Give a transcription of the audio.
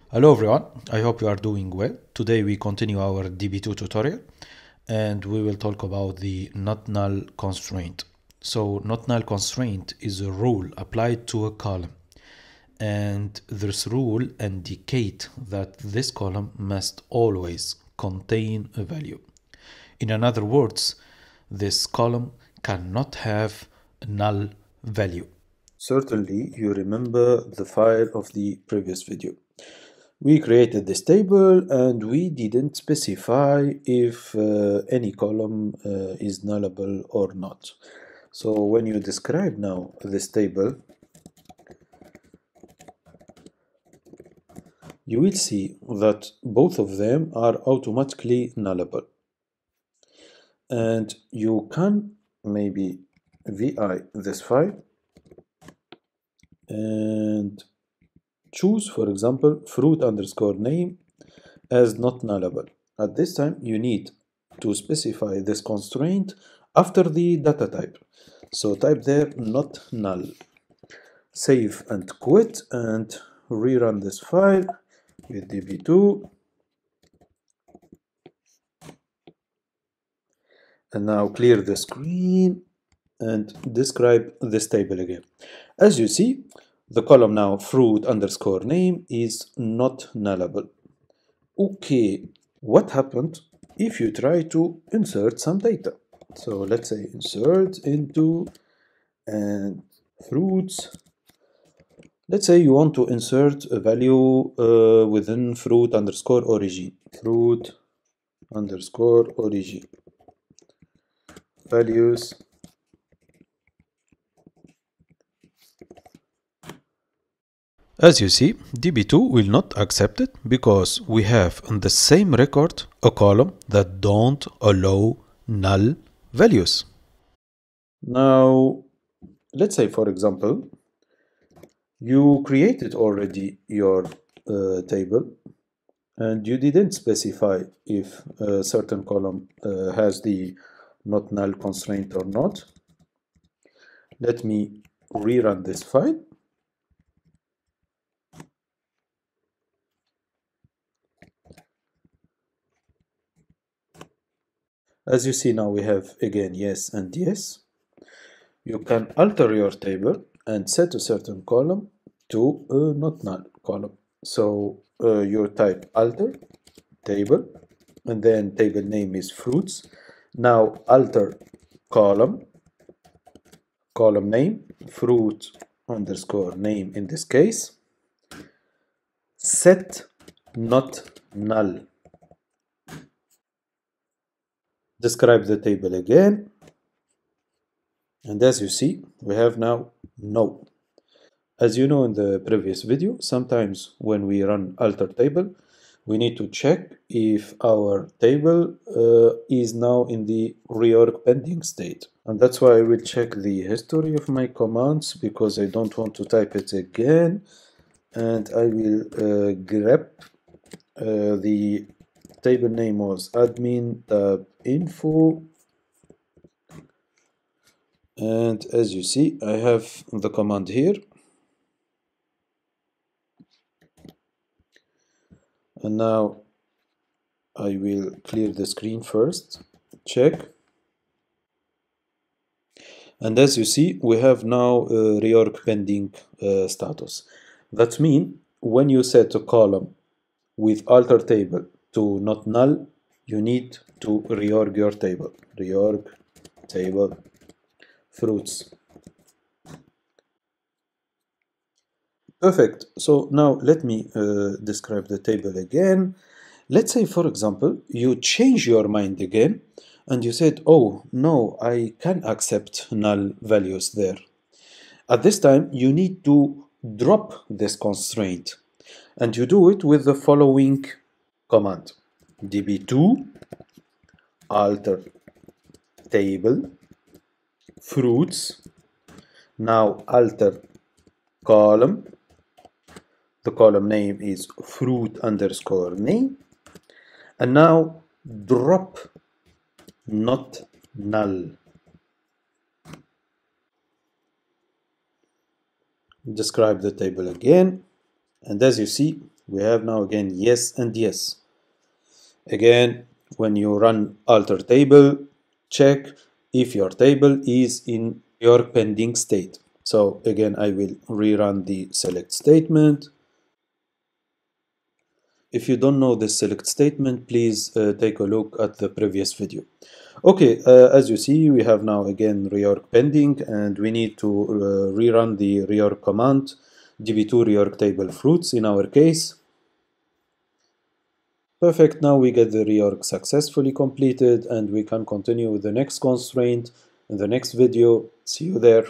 Hello everyone, I hope you are doing well. Today we continue our DB2 tutorial and we will talk about the not null constraint. So not null constraint is a rule applied to a column, and this rule indicates that this column must always contain a value. In other words, this column cannot have a null value. Certainly, you remember the file of the previous video. We created this table and we didn't specify if any column is nullable or not. So when you describe now this table, you will see that both of them are automatically nullable. And you can maybe vi this file and choose, for example, fruit underscore name as not nullable. At this time, you need to specify this constraint after the data type. So type there not null. Save and quit and rerun this file with DB2. And now clear the screen and describe this table again. As you see, the column now fruit underscore name is not nullable. Okay, what happened if you try to insert some data? So let's say insert into and fruits. Let's say you want to insert a value within fruit underscore origin. Fruit underscore origin. Values. As you see, DB2 will not accept it because we have in the same record a column that don't allow null values. Now, let's say, for example, you created already your table and you didn't specify if a certain column has the not null constraint or not. Let me rerun this file. As you see now, we have again yes and yes. You can alter your table and set a certain column to a not null column. So you type alter table, and then table name is fruits. Now alter column name, fruit underscore name in this case, set not null. Describe the table again, and as you see, we have now no. As you know in the previous video, sometimes when we run alter table, we need to check if our table is now in the reorg pending state. And that's why I will check the history of my commands because I don't want to type it again. And I will grep the table name was admin.info. And as you see, I have the command here. And now I will clear the screen first, check. And as you see, we have now a reorg pending status. That means when you set a column with alter table to not null, you need to reorg your table. Reorg table fruits. Perfect. So now let me describe the table again. Let's say, for example, you change your mind again and you said, oh, no, I can accept null values there. At this time, you need to drop this constraint. And you do it with the following command. DB2 alter table fruits. Now alter column. The column name is fruit underscore name. And now drop not null. Describe the table again. And as you see, We have now again yes and yes. Again, when you run alter table, check if your table is in your pending state. So again, I will rerun the select statement. If you don't know the select statement, please take a look at the previous video. Okay, as you see, we have now again reorg pending, and we need to rerun the reorg command, DB2 reorg table fruits in our case. Perfect, now we get the reorg successfully completed, and we can continue with the next constraint in the next video. See you there.